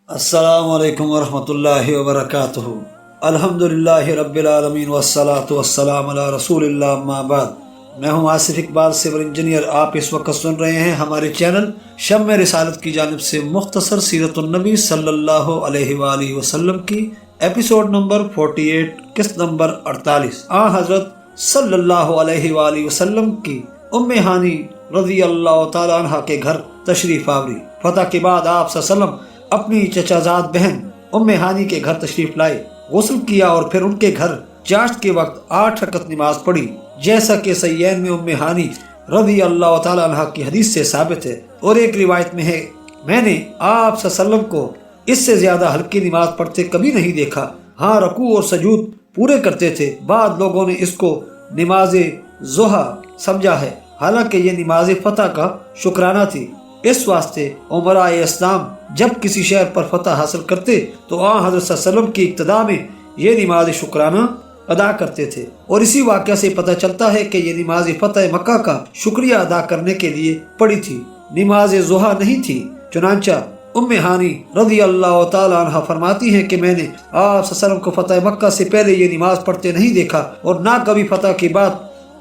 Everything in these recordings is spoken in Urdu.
السلام علیکم ورحمۃ اللہ وبرکاتہ۔ الحمدللہ رب العالمین والصلاة والسلام علی رسول اللہ، اما بعد۔ میں ہوں آصف اقبال، سول انجینئر۔ آپ اس وقت سن رہے ہیں ہمارے چینل شمع رسالت کی جانب سے مختصر سیرت النبی صلی اللہ علیہ وآلہ وسلم کی ایپیسوڈ نمبر 48، قسط نمبر 48۔ حضرت صلی اللہ علیہ وآلہ وسلم کی ام ہانی رضی اللہ تعالی عنہ کے گھر تشریف آوری۔ فتح کے بعد آپ صلی اللہ علیہ وسلم اپنی چچا زاد بہن ام ہانی کے گھر تشریف لائے، غسل کیا اور پھر ان کے گھر چاشت کے وقت 8 رکعت نماز پڑھی، جیسا کہ صحیحین میں ام ہانی رضی اللہ تعالی عنہ کی حدیث سے ثابت ہے۔ اور ایک روایت میں ہے، میں نے آپ صلی اللہ علیہ وسلم کو اس سے زیادہ ہلکی نماز پڑھتے کبھی نہیں دیکھا۔ ہاں، رکوع اور سجود پورے کرتے تھے۔ بعض لوگوں نے اس کو نماز ضحیٰ سمجھا ہے، حالانکہ یہ نماز فتح کا شکرانہ تھی۔ اس واسطے عمراء اسلام جب کسی شہر پر فتح حاصل کرتے تو حضرت صلی اللہ علیہ وسلم کی اقتداء میں یہ نماز شکرانہ ادا کرتے تھے، اور اسی واقعہ سے پتہ چلتا ہے کہ یہ نماز فتح مکہ کا شکریہ ادا کرنے کے لیے پڑھی تھی، نماز ضحیٰ نہیں تھی۔ چنانچہ ام ہانی رضی اللہ تعالی عنہ فرماتی ہیں کہ میں نے آپ صلی اللہ علیہ وسلم کو فتح مکہ سے پہلے یہ نماز پڑھتے نہیں دیکھا اور نہ کبھی فتح کے بعد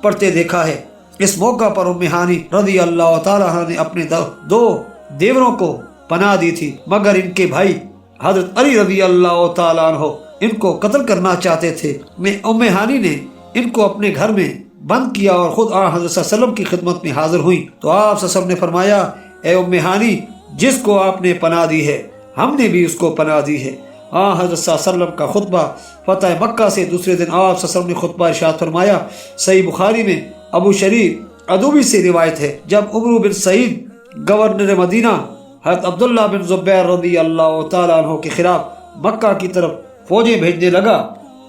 پڑھتے دیکھا ہے۔ اس موقع پر ام ہانی رضی اللہ تعالی عنہ نے اپنے 2 دیوروں کو پناہ دی تھی، مگر ان کے بھائی حضرت علی رضی اللہ تعالی عنہ ان کو قتل کرنا چاہتے تھے۔ ام ہانی نے ان کو اپنے گھر میں بند کیا اور خود حضرت صلی اللہ علیہ وسلم کی خدمت میں حاضر ہوئی تو آپ صلی اللہ علیہ وسلم نے فرمایا، اے ام ہانی، جس کو آپ نے پناہ دی ہے ہم نے بھی اس کو پناہ دی ہے۔ حضرت صلی اللہ علیہ وسلم کا خطبہ فتح مکہ سے دوسرے دن آپ صلی اللہ علیہ وسلم نے خطبہ ارشاد فرمایا۔ صحیح بخاری میں ابو شریف ادوبی سے روایت ہے، جب عمرو بن سعید گورنر مدینہ حضرت عبداللہ بن زبیر رضی اللہ تعالی عنہ کے خلاف مکہ کی طرف فوجیں بھیجنے لگا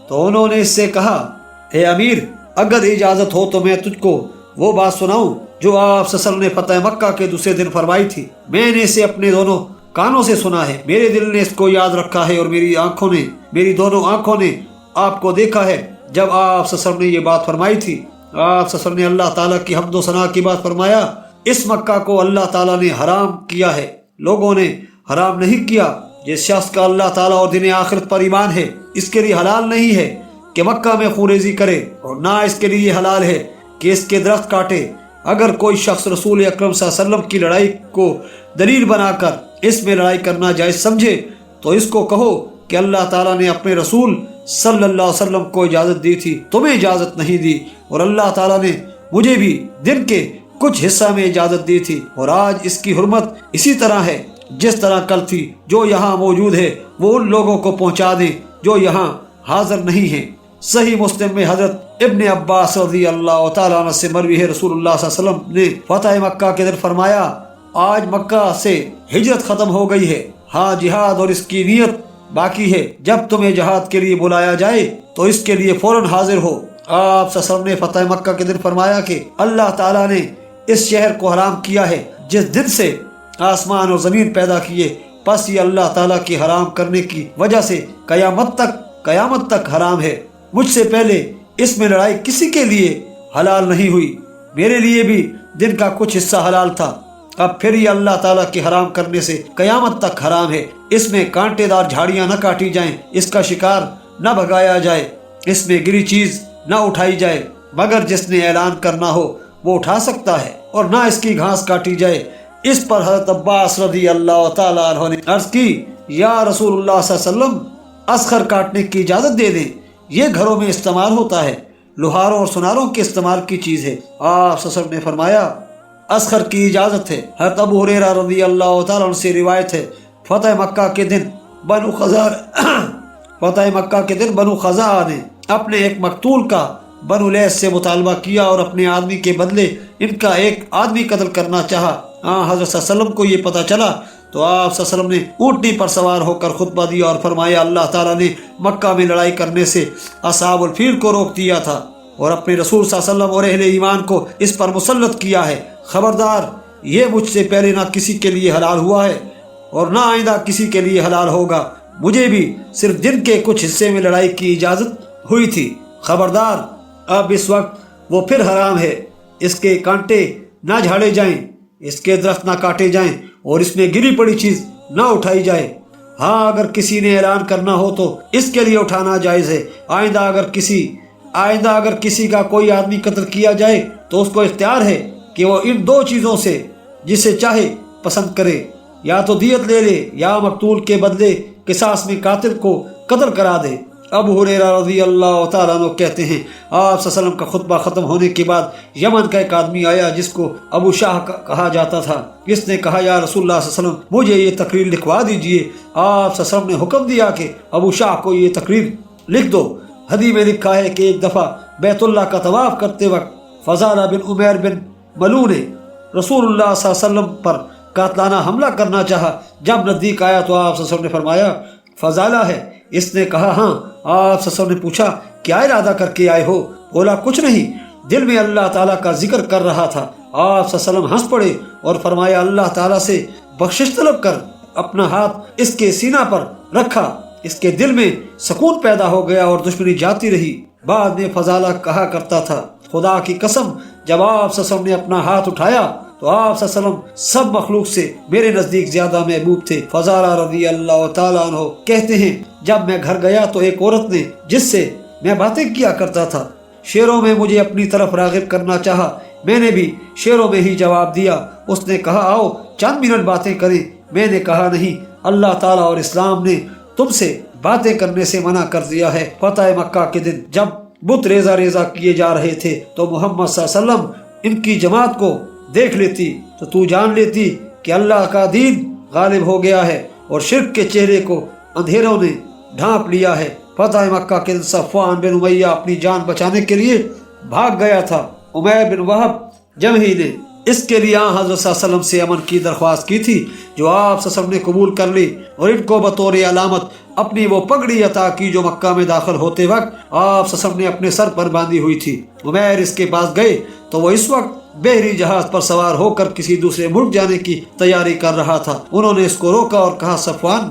تو انہوں نے اس سے کہا، اے امیر، اگر اجازت ہو تو میں تجھ کو وہ بات سناؤں جو آپ صلی اللہ علیہ وسلم نے فتح مکہ کے دوسرے دن فرمائی تھی۔ میں نے اسے اپنے دونوں کانوں سے سنا ہے، میرے دل نے اس کو یاد رکھا ہے اور میری دونوں آنکھوں نے آپ کو دیکھا ہے۔ جب آپ صلی اللہ علیہ وسلم نے یہ بات فرمائی تھی، آپ صلی اللہ علیہ وسلم نے اللہ تعالیٰ کی حمد و ثنا کی بات فرمایا، اس مکہ کو اللہ تعالیٰ نے حرام کیا ہے، لوگوں نے حرام نہیں کیا۔ جس شخص کا اللہ تعالیٰ اور دن آخرت پر ایمان ہے، اس کے لیے حلال نہیں ہے کہ مکہ میں خونریزی کرے، اور نہ اس کے لیے حلال ہے کہ اس کے درخت کاٹے۔ اگر کوئی شخص رسول اکرم صلی اللہ علیہ وسلم کی لڑائی کو دلیل بنا کر اس میں لڑائی کرنا جائز سمجھے تو اس کو کہو کہ اللہ تعالیٰ نے اپنے رسول صلی اللہ علیہ وسلم کو اجازت دی تھی، تمہیں اجازت نہیں دی، اور اللہ تعالیٰ نے مجھے بھی دن کے کچھ حصہ میں اجازت دی تھی، اور آج اس کی حرمت اسی طرح ہے جس طرح کل تھی۔ جو یہاں موجود ہے وہ ان لوگوں کو پہنچا دیں جو یہاں حاضر نہیں ہیں۔ صحیح مسلم میں حضرت ابن عباس رضی اللہ تعالیٰ عنہ سے مروی ہے، رسول اللہ صلی اللہ علیہ وسلم نے فتح مکہ کے دن فرمایا، آج مکہ سے ہجرت ختم ہو گئی ہے، ہاں جہاد اور اس کی نیت باقی ہے، جب تمہیں جہاد کے لیے بلایا جائے تو اس کے لیے فوراً حاضر ہو۔ آپ صلی اللہ علیہ وسلم نے فتح مکہ کے دن فرمایا کہ اللہ تعالیٰ نے اس شہر کو حرام کیا ہے جس دن سے آسمان اور زمین پیدا کیے، پس یہ اللہ تعالیٰ کی حرام کرنے کی وجہ سے قیامت تک حرام ہے۔ مجھ سے پہلے اس میں لڑائی کسی کے لیے حلال نہیں ہوئی، میرے لیے بھی دن کا کچھ حصہ حلال تھا، اب پھر یہ اللہ تعالیٰ کے حرام کرنے سے قیامت تک حرام ہے۔ اس میں کانٹے دار جھاڑیاں نہ کاٹی جائیں، اس کا شکار نہ بھگایا جائے، اس میں گری چیز نہ اٹھائی جائے، مگر جس نے اعلان کرنا ہو وہ اٹھا سکتا ہے، اور نہ اس کی گھاس کاٹی جائے۔ اس پر حضرت عباس رضی اللہ تعالیٰ عنہ نے عرض کی، یا رسول اللہ صلی اللہ علیہ وسلم، اسخر کاٹنے کی اجازت دے دیں، یہ گھروں میں استعمال ہوتا ہے، لوہاروں اور سناروں کے استعمال کی چیز ہے۔ آپ صلی اللہ علیہ وسلم نے فرمایا، اسخر کی اجازت ہے۔ حضرت ابو ہریرہ رضی اللہ تعالیٰ عنہ سے روایت ہے، فتح مکہ کے دن بنو خزاعہ نے اپنے ایک مقتول کا بنو لیث سے مطالبہ کیا اور اپنے آدمی کے بدلے ان کا ایک آدمی قتل کرنا چاہا۔ حضرت صلی اللہ علیہ وسلم کو یہ پتہ چلا تو آپ صلی اللہ علیہ وسلم نے اونٹنی پر سوار ہو کر خطبہ دیا اور فرمایا، اللہ تعالیٰ نے مکہ میں لڑائی کرنے سے اصحاب الفیل کو روک دیا تھا اور اپنے رسول صلی اللہ علیہ وسلم اور اہل ایمان کو اس پر مسلط کیا ہے۔ خبردار، یہ مجھ سے پہلے نہ کسی کے لیے حلال ہوا ہے اور نہ آئندہ کسی کے لیے حلال ہوگا، مجھے بھی صرف دن کے کچھ حصے میں لڑائی کی اجازت ہوئی تھی، خبردار اب اس وقت وہ پھر حرام ہے، اس کے کانٹے نہ جھاڑے جائیں، اس کے درخت نہ کاٹے جائیں اور اس میں گری پڑی چیز نہ اٹھائی جائے۔ ہاں اگر کسی نے اعلان کرنا ہو تو اس کے لیے اٹھانا جائز ہے۔ آئندہ اگر کسی کا کوئی آدمی قتل کیا جائے تو اس کو اختیار ہے کہ وہ ان دو چیزوں سے جسے چاہے پسند کرے، یا تو دیت لے لے یا مقتول کے بدلے قصاص میں قاتل کو قتل کرا دے۔ ابو ہریرہ رضی اللہ تعالیٰ عنہ کہتے ہیں آپ صلی اللہ علیہ وسلم کا خطبہ ختم ہونے کے بعد یمن کا ایک آدمی آیا جس کو ابو شاہ کہا جاتا تھا۔ اس نے کہا یا رسول اللہ صلی اللہ علیہ وسلم مجھے یہ تقریر لکھوا دیجئے۔ آپ صلی اللہ علیہ وسلم نے حکم دیا کہ ابو شاہ کو یہ تقریر لکھ دو۔ حدیث میں لکھا ہے کہ ایک دفعہ بیت اللہ کا طواف کرتے وقت فضالہ بن عمیر بن ملول نے رسول اللہ صلی اللہ علیہ وسلم پر قاتلانہ حملہ کرنا چاہا۔ جب نزدیک آیا تو آپ صلی اللہ علیہ وسلم نے فرمایا فضالہ ہے؟ اس نے کہا ہاں۔ آپ صلی اللہ علیہ وسلم نے پوچھا کیا ارادہ کر کے آئے ہو؟ بولا کچھ نہیں، دل میں اللہ تعالیٰ کا ذکر کر رہا تھا۔ آپ صلی اللہ علیہ وسلم ہنس پڑے اور فرمایا اللہ تعالیٰ سے بخشش طلب کر۔ اپنا ہاتھ اس کے سینہ پر رکھا، اس کے دل میں سکون پیدا ہو گیا اور دشمنی جاتی رہی۔ بعد میں فضالہ کہا کرتا تھا خدا کی قسم جب آپ صلی اللہ علیہ وسلم نے اپنا ہاتھ اٹھایا تو آپ صلی اللہ علیہ وسلم سب مخلوق سے میرے نزدیک زیادہ محبوب تھے۔ فضالہ رضی اللہ تعالیٰ عنہ کہتے ہیں جب میں گھر گیا تو ایک عورت نے جس سے میں باتیں کیا کرتا تھا شعروں میں مجھے اپنی طرف راغب کرنا چاہا۔ میں نے بھی شعروں میں ہی جواب دیا۔ اس نے کہا آؤ چند منٹ باتیں کریں۔ میں نے کہا نہیں، اللہ تعالیٰ اور اسلام نے تم سے باتیں کرنے سے منع کر دیا ہے۔ فتح مکہ کے دن جب بت ریزہ ریزہ کیے جا رہے تھے تو محمد صلی اللہ علیہ وسلم ان کی جماعت کو دیکھ لیتی تو جان لیتی کہ اللہ کا دین غالب ہو گیا ہے اور شرک کے چہرے کو اندھیروں نے ڈھانپ لیا ہے۔ فتح مکہ کے دن صفوان بن امیہ اپنی جان بچانے کے لیے بھاگ گیا تھا۔ عمیر بن وہب جمحی نے اس کے لیے حضرت صلی اللہ علیہ وسلم سے امن کی درخواست کی تھی جو آپ صلی اللہ علیہ وسلم نے قبول کر لی اور ان کو بطور علامت اپنی وہ پگڑی عطا کی جو مکہ میں داخل ہوتے وقت آپ صلی اللہ علیہ وسلم نے اپنے سر پر باندھی ہوئی تھی۔ عمیر اس کے پاس گئے تو وہ اس وقت بحری جہاز پر سوار ہو کر کسی دوسرے ملک جانے کی تیاری کر رہا تھا۔ انہوں نے اس کو روکا اور کہا صفوان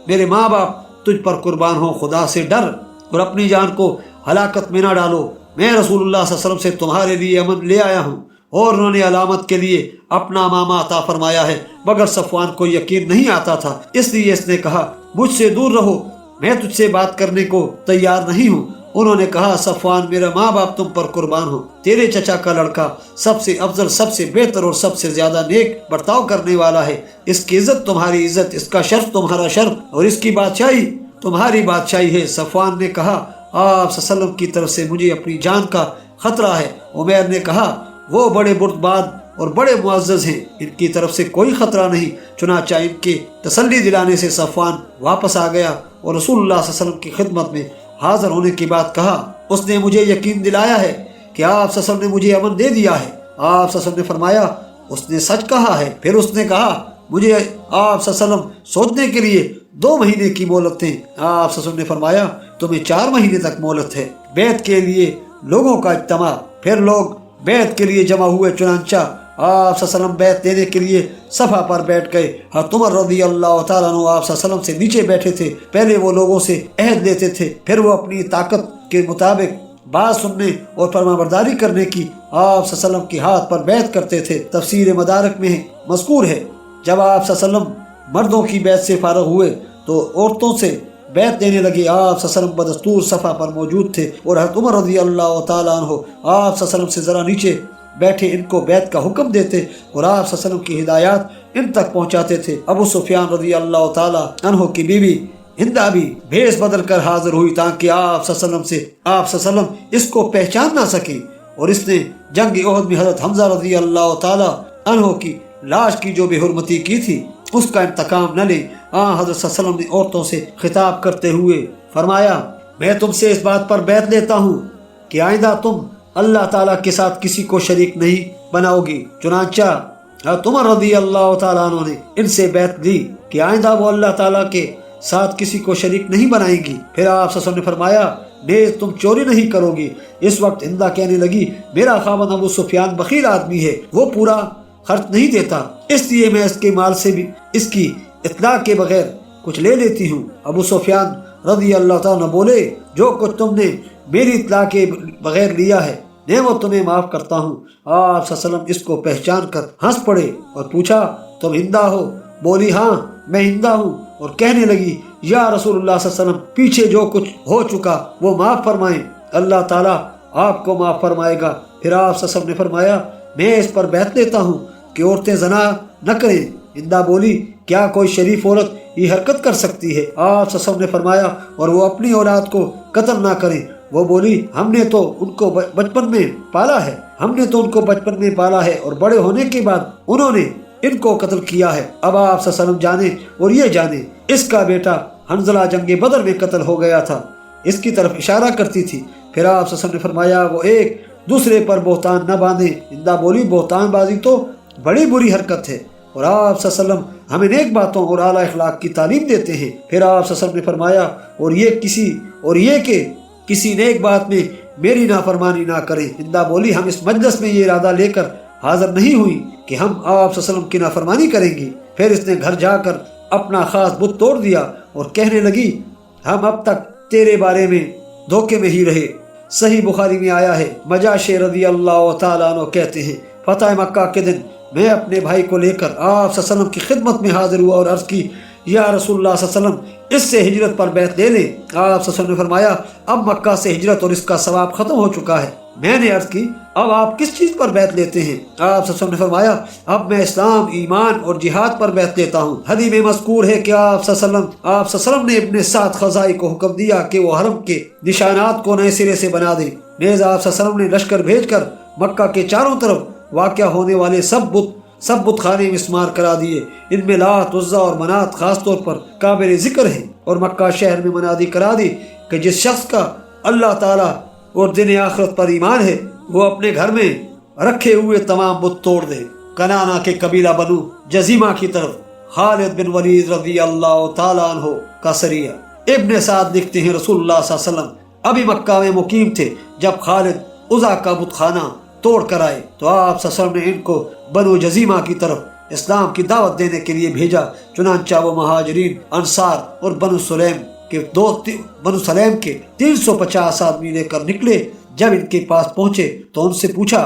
میرے ماں باپ تجھ پر قربان ہو، خدا سے ڈر اور اپنی جان کو ہلاکت میں نہ ڈالو۔ میں رسول اللہ صلی اللہ علیہ وسلم سے تمہارے لیے امن لے آیا ہوں۔ اور انہوں نے علامت کے لیے اپنا ماما عطا فرمایا ہے، مگر صفوان کو یقین نہیں آتا تھا، اس لیے اس نے کہا مجھ سے دور رہو، میں تجھ سے بات کرنے کو تیار نہیں ہوں۔ انہوں نے کہا صفوان میرا ماں باپ تم پر قربان ہو، تیرے چچا کا لڑکا سب سے افضل، سب سے بہتر اور سب سے زیادہ نیک برتاؤ کرنے والا ہے۔ اس کی عزت تمہاری عزت، اس کا شرف تمہارا شرف اور اس کی بادشاہی تمہاری بادشاہی ہے۔ صفوان نے کہا آپ صلی اللہ علیہ وسلم کی طرف سے مجھے اپنی جان کا خطرہ ہے۔ عمیر نے کہا وہ بڑے بردبار اور بڑے معزز ہیں، ان کی طرف سے کوئی خطرہ نہیں۔ چنانچہ ان کے تسلی دلانے سے صفوان واپس آ گیا اور رسول اللہ صلی اللہ علیہ وسلم کی خدمت میں حاضر ہونے کی بات کہا۔ اس نے مجھے یقین دلایا ہے کہ آپ صلی اللہ علیہ وسلم نے مجھے امن دے دیا ہے۔ آپ صلی اللہ علیہ وسلم نے فرمایا اس نے سچ کہا ہے۔ پھر اس نے کہا مجھے آپ صلی اللہ علیہ وسلم سوچنے کے لیے 2 مہینے کی مہلت ہے۔ آپ صلی اللہ علیہ وسلم نے فرمایا تمہیں 4 مہینے تک مہلت ہے۔ بیعت کے لیے لوگوں کا اجتماع، پھر لوگ بیعت کے لیے جمع ہوئے، چنانچہ آپ صلی اللہ علیہ وسلم بیعت دینے کے لیے صفا پر بیٹھ گئے۔ حضرت عمر رضی اللہ تعالیٰ عنہ آپ صلی اللہ علیہ وسلم سے نیچے بیٹھے تھے۔ پہلے وہ لوگوں سے عہد لیتے تھے، پھر وہ اپنی طاقت کے مطابق بات سننے اور فرمانبرداری کرنے کی آپ صلی اللہ علیہ وسلم کے ہاتھ پر بیعت کرتے تھے۔ تفسیر مدارک میں مذکور ہے جب آپ صلی اللہ علیہ وسلم مردوں کی بیعت سے فارغ ہوئے تو عورتوں سے بیعت دینے لگے۔ آپ صلی اللہ علیہ وسلم بدستور صفا پر موجود تھے اور حضرت عمر رضی اللہ تعالیٰ عنہ آپ صلی اللہ علیہ وسلم سے ذرا نیچے بیٹھے ان کو بیعت کا حکم دیتے اور آپ صلی اللہ علیہ وسلم کی ہدایات ان تک پہنچاتے تھے۔ ابو سفیان رضی اللہ تعالیٰ عنہ کی بیوی ہندا بھی بھیس بدل کر حاضر ہوئی تاکہ آپ صلی اللہ علیہ وسلم اس کو پہچان نہ سکے، اور اس نے جنگ احد میں حضرت حمزہ رضی اللہ تعالیٰ عنہ کی لاش کی جو بے حرمتی کی تھی اس کا انتقام نہ لیں۔ حضرت صلی اللہ علیہ وسلم نے عورتوں سے خطاب کرتے ہوئے فرمایا میں تم سے اس بات پر بیعت لیتا ہوں کہ آئندہ تم اللہ تعالیٰ کے ساتھ کسی کو شریک نہیں بناؤ گی۔ چنانچہ حضرت عمر رضی اللہ تعالیٰ عنہ نے ان سے بیعت لی کہ آئندہ وہ اللہ تعالیٰ کے ساتھ کسی کو شریک نہیں بنائیں گی۔ پھر آپ صلی اللہ علیہ وسلم نے فرمایا نیز تم چوری نہیں کرو گی۔ اس وقت ہندا کہنے لگی میرا خاوند ابو سفیان بخیل آدمی ہے، وہ پورا خرچ نہیں دیتا، اس لیے میں اس کے مال سے بھی اس کی اطلاع کے بغیر کچھ لے لیتی ہوں۔ ابو سفیان رضی اللہ تعالیٰ بولے جو کچھ تم نے میری اطلاع کے بغیر لیا ہے میں وہ تمہیں معاف کرتا ہوں۔ آپ صلی اللہ علیہ وسلم اس کو پہچان کر ہنس پڑے اور پوچھا تم ہندا ہو؟ بولی ہاں میں ہندا ہوں۔ اور کہنے لگی یا رسول اللہ صلی اللہ علیہ وسلم پیچھے جو کچھ ہو چکا وہ معاف فرمائیں، اللہ تعالیٰ آپ کو معاف فرمائے گا۔ پھر آپ صلی اللہ علیہ وسلم نے فرمایا میں اس پر بیعت لیتا ہوں کہ عورتیں زنا نہ کریں۔ ہندا بولی کیا کوئی شریف عورت یہ حرکت کر سکتی ہے؟ آپ صلی اللہ علیہ وسلم نے فرمایا اور وہ اپنی اولاد کو قتل نہ کریں۔ وہ بولی ہم نے تو ان کو بچپن میں پالا ہے اور بڑے ہونے کے بعد انہوں نے ان کو قتل کیا ہے۔ اب آپ صلی اللہ علیہ وسلم جانے اور یہ جانے اس کا بیٹا حنظلہ جنگ بدر میں قتل ہو گیا تھا، اس کی طرف اشارہ کرتی تھی۔ پھر آپ صلی اللہ علیہ وسلم نے فرمایا وہ ایک دوسرے پر بہتان نہ باندھیں۔ ہندا بولی بہتان بازی تو بڑی بری حرکت ہے اور آپ صلی اللہ علیہ وسلم ہمیں نیک باتوں اور اعلیٰ اخلاق کی تعلیم دیتے ہیں۔ پھر آپ صلی اللہ علیہ وسلم نے فرمایا اور یہ کہ کسی نیک بات میں میری نافرمانی نہ کریں۔ ہندا بولی ہم اس مجلس میں یہ ارادہ لے کر حاضر نہیں ہوئی کہ ہم آپ صلی اللہ علیہ وسلم کی نافرمانی کریں گی۔ پھر اس نے گھر جا کر اپنا خاص بت توڑ دیا اور کہنے لگی ہم اب تک تیرے بارے میں دھوکے میں ہی رہے۔ صحیح بخاری میں آیا ہے مجاشع رضی اللہ تعالیٰ عنہ کہتے ہیں فتح مکہ کے دن میں اپنے بھائی کو لے کر آپ صلی اللہ علیہ وسلم کی خدمت میں حاضر ہوا اور عرض کی یا رسول اللہ صلی اللہ علیہ وسلم اس سے ہجرت پر بیعت لے لیں۔ آپ صلی اللہ علیہ وسلم نے فرمایا اب مکہ سے ہجرت اور اس کا ثواب ختم ہو چکا ہے۔ میں نے عرض کی اب آپ کس چیز پر بیعت لیتے ہیں؟ آپ صلی اللہ علیہ وسلم نے فرمایا اب میں اسلام، ایمان اور جہاد پر بیعت لیتا ہوں۔ حدیث میں مذکور ہے کہ آپ صلی اللہ علیہ وسلم نے ابن سعد خزائی کو حکم دیا کہ وہ حرم کے نشانات کو نئے سرے سے بنا دیں۔ نیز آپ صلی اللہ علیہ وسلم نے لشکر بھیج کر مکہ کے چاروں طرف واقع ہونے والے سب بت خانے مسمار کرا دیے۔ ان میں لات، عزا اور منات خاص طور پر قابل ذکر ہیں، اور مکہ شہر میں منادی کرا دی کہ جس شخص کا اللہ تعالیٰ اور دن آخرت پر ایمان ہے وہ اپنے گھر میں رکھے ہوئے تمام بت توڑ دے۔ کنانا کے قبیلہ بنو جزیمہ کی طرف خالد بن ولید رضی اللہ تعالیٰ عنہ کا سریہ۔ ابن سعد لکھتے ہیں رسول اللہ صلی اللہ علیہ وسلم ابھی مکہ میں مقیم تھے جب خالد عزا کا بت خانہ توڑ کر آئے تو آپ صلی اللہ علیہ وسلم نے ان کو بنو جزیمہ کی طرف اسلام کی دعوت دینے کے لیے بھیجا۔ چنانچہ وہ مہاجرین، انصار اور بنو سلیم کے 350 آدمی لے کر نکلے۔ جب ان کے پاس پہنچے تو ان سے پوچھا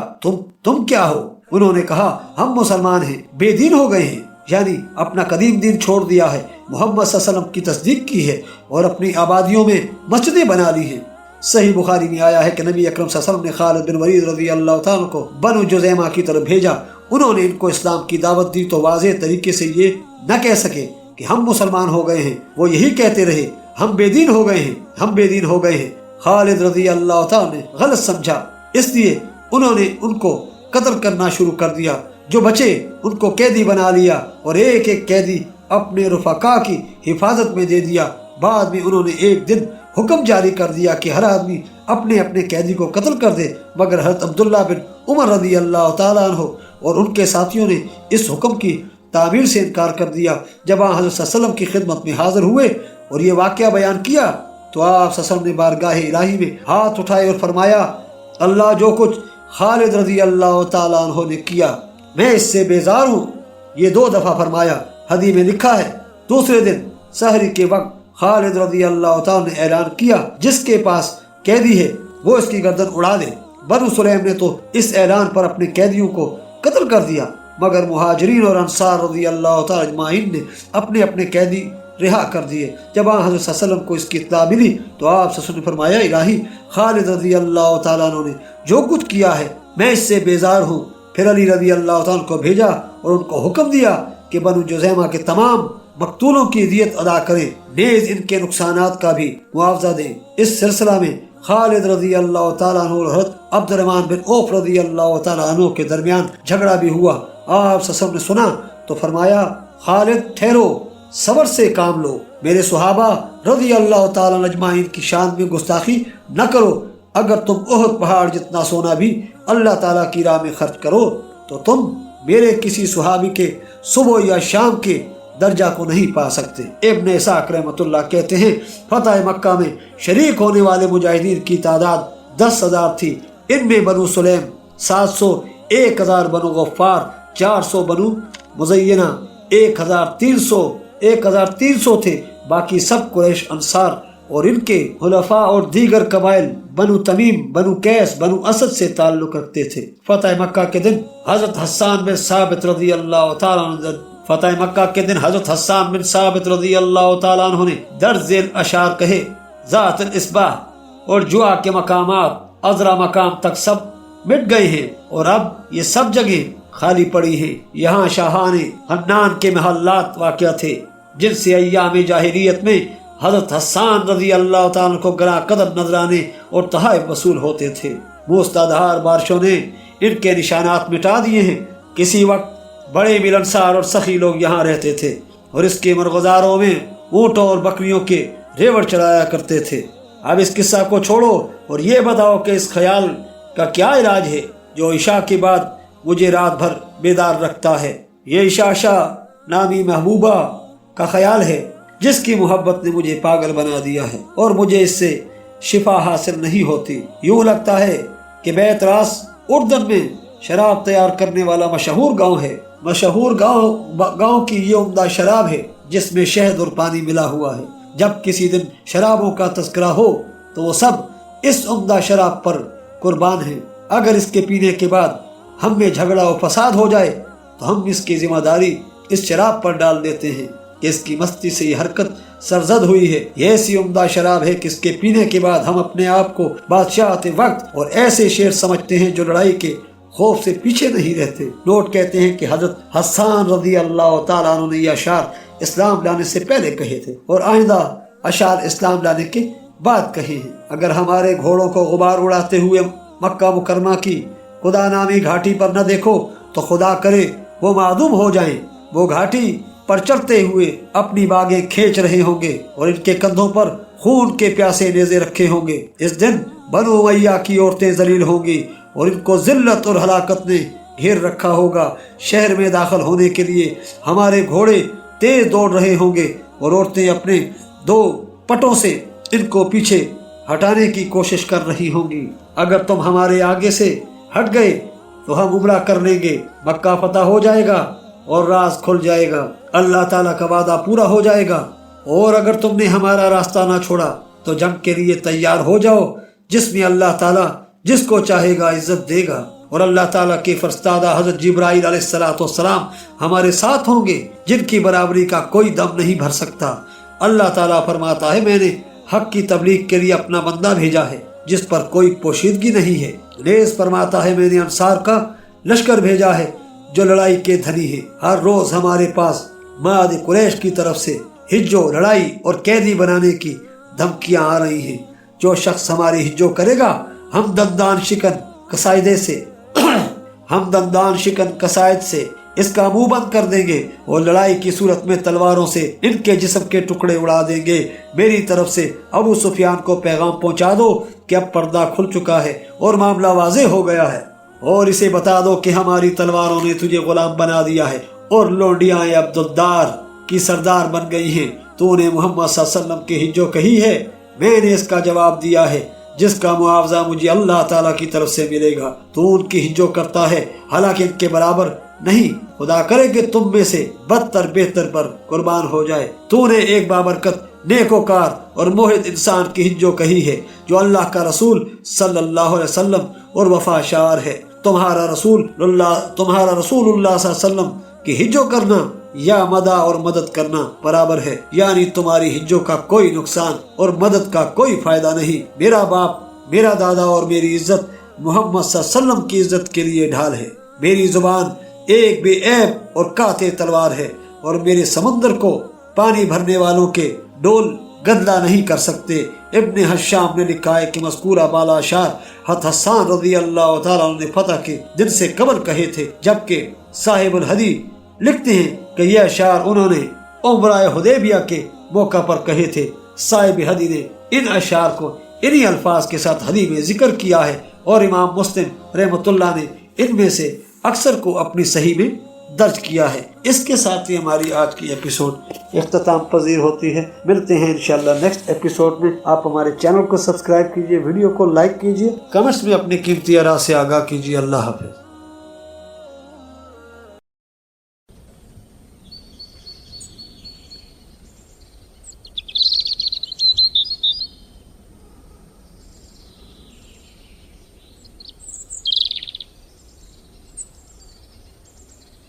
تم کیا ہو؟ انہوں نے کہا ہم مسلمان ہیں، بے دین ہو گئے ہیں، یعنی اپنا قدیم دین چھوڑ دیا ہے، محمد صلی اللہ علیہ وسلم کی تصدیق کی ہے اور اپنی آبادیوں میں مسجدیں بنا لی ہیں۔ صحیح بخاری میں آیا ہے کہ نبی اکرم صلی اللہ علیہ وسلم نے خالد بن ولید رضی اللہ تعالیٰ کو بنو جزیمہ کی طرف بھیجا۔ انہوں نے ان کو اسلام کی دعوت دی تو واضح طریقے سے یہ نہ کہہ سکے کہ ہم مسلمان ہو گئے ہیں، وہ یہی کہتے رہے ہم بے دین ہو گئے ہیں۔ خالد رضی اللہ تعالیٰ نے غلط سمجھا، اس لیے انہوں نے ان کو قتل کرنا شروع کر دیا۔ جو بچے ان کو قیدی بنا لیا اور ایک ایک قیدی اپنے رفقا کی حفاظت میں دے دیا۔ بعد میں انہوں نے ایک دن حکم جاری کر دیا کہ ہر آدمی اپنے اپنے قیدی کو قتل کر دے، مگر حضرت عبداللہ بن عمر رضی اللہ تعالیٰ عنہ اور ان کے ساتھیوں نے اس حکم کی تعمیل سے انکار کر دیا۔ جب آپ حضرت صلی اللہ علیہ وسلم کی خدمت میں حاضر ہوئے اور یہ واقعہ بیان کیا تو آپ صلی اللہ علیہ وسلم نے بارگاہ الہی میں ہاتھ اٹھائے اور فرمایا اللہ جو کچھ خالد رضی اللہ تعالیٰ عنہ نے کیا میں اس سے بیزار ہوں۔ یہ 2 دفعہ فرمایا۔ حدیث میں لکھا ہے دوسرے دن سحری کے وقت خالد رضی اللہ تعالیٰ نے اعلان کیا جس کے پاس قیدی ہے وہ اس کی گردن اڑا دے۔ بنو سلیم نے تو اس اعلان پر اپنے قیدیوں کو قتل کر دیا، مگر مہاجرین اور انصار رضی اللہ تعالیٰ اجمعین نے اپنے اپنے قیدی رہا کر دیے۔ جب حضرت صلی اللہ علیہ وسلم کو اس کی اطلاع ملی تو آپ صلی اللہ علیہ وسلم نے فرمایا الہی خالد رضی اللہ تعالیٰ عنہ نے جو کچھ کیا ہے میں اس سے بیزار ہوں۔ پھر علی رضی اللہ تعالیٰ کو بھیجا اور ان کو حکم دیا کہ بنو جزیمہ کے تمام مقتولوں کی دیت ادا کریں، نیز ان کے نقصانات کا بھی معاوضہ دیں۔ اس سلسلہ میں خالد رضی اللہ تعالیٰ عنہ اور حضرت عبد الرحمن بن عوف رضی اللہ تعالیٰ عنہ کے درمیان جھگڑا بھی ہوا۔ آپ صلی اللہ علیہ وسلم نے سنا تو فرمایا خالد ٹھہرو، صبر سے کام لو، میرے صحابہ رضی اللہ تعالیٰ اجمعین کی شان میں گستاخی نہ کرو۔ اگر تم احد پہاڑ جتنا سونا بھی اللہ تعالیٰ کی راہ میں خرچ کرو تو تم میرے کسی صحابی کے صبح یا شام کے درجہ کو نہیں پا سکتے۔ ابن اسحاق رحمۃ اللہ کہتے ہیں فتح مکہ میں شریک ہونے والے مجاہدین کی تعداد 10,000 تھی۔ ان میں بنو سلیم 700، 1000 بنو غفار، 400 بنو مزینہ، 1300 تھے۔ باقی سب قریش، انصار اور ان کے خلفاء اور دیگر قبائل بنو تمیم، بنو قیس، بنو اسد سے تعلق رکھتے تھے۔ فتح مکہ کے دن حضرت حسان بن ثابت رضی اللہ تعالیٰ عنہ فتح مکہ کے دن حضرت حسان بن ثابت رضی اللہ تعالیٰ عنہ نے درج ذیل اشعار کہے، ذات الاصباح اور جوا کے مقامات عذرا مقام تک سب مٹ گئے ہیں اور اب یہ سب جگہ خالی پڑی ہیں۔ یہاں شاہان حنان کے محلات واقع تھے جن سے ایام جاہلیت میں حضرت حسان رضی اللہ تعالیٰ کو گراں قدر نذرانے اور تحائف وصول ہوتے تھے۔ موسلادھار بارشوں نے ان کے نشانات مٹا دیے ہیں۔ کسی وقت بڑے ملنسار اور سخی لوگ یہاں رہتے تھے اور اس کے مرغزاروں میں اونٹوں اور بکریوں کے ریوڑ چڑھایا کرتے تھے۔ اب اس قصہ کو چھوڑو اور یہ بتاؤ کہ اس خیال کا کیا علاج ہے جو عشاء کے بعد مجھے رات بھر بیدار رکھتا ہے۔ یہ عشاشہ نامی محبوبہ کا خیال ہے جس کی محبت نے مجھے پاگل بنا دیا ہے اور مجھے اس سے شفا حاصل نہیں ہوتی۔ یوں لگتا ہے کہ بیت راس اردن میں شراب تیار کرنے والا مشہور گاؤں ہے۔ مشہور گاؤں کی یہ عمدہ شراب ہے جس میں شہد اور پانی ملا ہوا ہے۔ جب کسی دن شرابوں کا تذکرہ ہو تو وہ سب اس عمدہ شراب پر قربان ہیں۔ اگر اس کے پینے کے بعد ہم میں جھگڑا و فساد ہو جائے تو ہم اس کی ذمہ داری اس شراب پر ڈال دیتے ہیں کہ اس کی مستی سے یہ حرکت سرزد ہوئی ہے۔ یہ ایسی عمدہ شراب ہے کہ اس کے پینے کے بعد ہم اپنے آپ کو بادشاہت وقت اور ایسے شیر سمجھتے ہیں جو لڑائی کے خوف سے پیچھے نہیں رہتے۔ لوگ کہتے ہیں کہ حضرت حسان رضی اللہ تعالیٰ عنہ نے یہ اشعار اسلام لانے سے پہلے کہے تھے اور آئندہ اشعار اسلام لانے کے بعد کہے ہیں۔ اگر ہمارے گھوڑوں کو غبار اڑاتے ہوئے مکہ مکرمہ کی خدا نامی گھاٹی پر نہ دیکھو تو خدا کرے وہ معدوم ہو جائیں۔ وہ گھاٹی پر چڑھتے ہوئے اپنی باغیں کھینچ رہے ہوں گے اور ان کے کندھوں پر خون کے پیاسے نیزے رکھے ہوں گے۔ اس دن بنو امیہ کی عورتیں ذلیل ہوں گی اور ان کو ذلت اور ہلاکت نے گھیر رکھا ہوگا۔ شہر میں داخل ہونے کے لیے ہمارے گھوڑے تیز دوڑ رہے ہوں گے اور عورتیں اپنے دو پٹوں سے ان کو پیچھے ہٹانے کی کوشش کر رہی ہوں گی۔ اگر تم ہمارے آگے سے ہٹ گئے تو ہم عمرہ کر لیں گے، مکہ فتح ہو جائے گا اور راز کھل جائے گا، اللہ تعالیٰ کا وعدہ پورا ہو جائے گا۔ اور اگر تم نے ہمارا راستہ نہ چھوڑا تو جنگ کے لیے تیار ہو جاؤ جس میں اللہ تعالیٰ جس کو چاہے گا عزت دے گا، اور اللہ تعالیٰ کے فرستادہ حضرت جبرائیل علیہ السلام ہمارے ساتھ ہوں گے جن کی برابری کا کوئی دم نہیں بھر سکتا۔ اللہ تعالیٰ فرماتا ہے، میں نے حق کی تبلیغ کے لیے اپنا بندہ بھیجا ہے جس پر کوئی پوشیدگی نہیں ہے۔ نیز فرماتا ہے، میں نے انصار کا لشکر بھیجا ہے جو لڑائی کے دھنی ہے۔ ہر روز ہمارے پاس ماد قریش کی طرف سے ہجو، لڑائی اور قیدی بنانے کی دھمکیاں آ رہی ہیں۔ جو شخص ہماری ہجو کرے گا ہم دندان شکن قصائد سے اس کا منہ بند کر دیں گے اور لڑائی کی صورت میں تلواروں سے ان کے جسم کے ٹکڑے اڑا دیں گے۔ میری طرف سے ابو سفیان کو پیغام پہنچا دو کہ اب پردہ کھل چکا ہے اور معاملہ واضح ہو گیا ہے، اور اسے بتا دو کہ ہماری تلواروں نے تجھے غلام بنا دیا ہے اور لونڈیاں عبدالدار کی سردار بن گئی ہیں۔ تو نے محمد صلی اللہ علیہ وسلم کی ہجو کہی ہے، میں نے اس کا جواب دیا ہے جس کا معاوضہ مجھے اللہ تعالیٰ کی طرف سے ملے گا۔ تو ان کی ہجو کرتا ہے، حالانکہ ان کے برابر نہیں۔ خدا کرے کہ تم میں سے بدتر بہتر پر قربان ہو جائے۔ تو نے ایک بابرکت نیکوکار اور موحد انسان کی ہجو کہی ہے جو اللہ کا رسول صلی اللہ علیہ وسلم اور وفا شعار ہے۔ تمہارا رسول اللہ صلی اللہ علیہ وسلم کی ہجو کرنا یا مدح اور مدد کرنا برابر ہے، یعنی تمہاری ہجو کا کوئی نقصان اور مدد کا کوئی فائدہ نہیں۔ میرا باپ، میرا دادا اور میری عزت محمد صلی اللہ علیہ وسلم کی عزت کے لیے ڈھال ہے۔ میری زبان ایک بے عیب اور قاطع تلوار ہے اور میرے سمندر کو پانی بھرنے والوں کے ڈول گدلا نہیں کر سکتے۔ ابن حشام نے لکھا ہے کہ مذکورہ بالا اشعار حضرت حسان رضی اللہ تعالیٰ عنہ نے فتح کے دن سے قبل کہے تھے، جبکہ صاحب الحدی لکھتے ہیں کہ یہ اشعار انہوں نے عمرہ حدیبیہ کے موقع پر کہے تھے۔ صاحب حدی نے ان اشعار کو انہی الفاظ کے ساتھ حدیث میں ذکر کیا ہے اور امام مسلم رحمۃ اللہ نے ان میں سے اکثر کو اپنی صحیح میں درج کیا ہے۔ اس کے ساتھ ہی ہماری آج کی ایپیسوڈ اختتام پذیر ہوتی ہے۔ ملتے ہیں انشاءاللہ نیکسٹ ایپیسوڈ میں۔ آپ ہمارے چینل کو سبسکرائب کیجئے، ویڈیو کو لائک کیجئے، کمنٹس میں اپنی قیمتی آراء سے آگاہ کیجئے۔ اللہ حافظ۔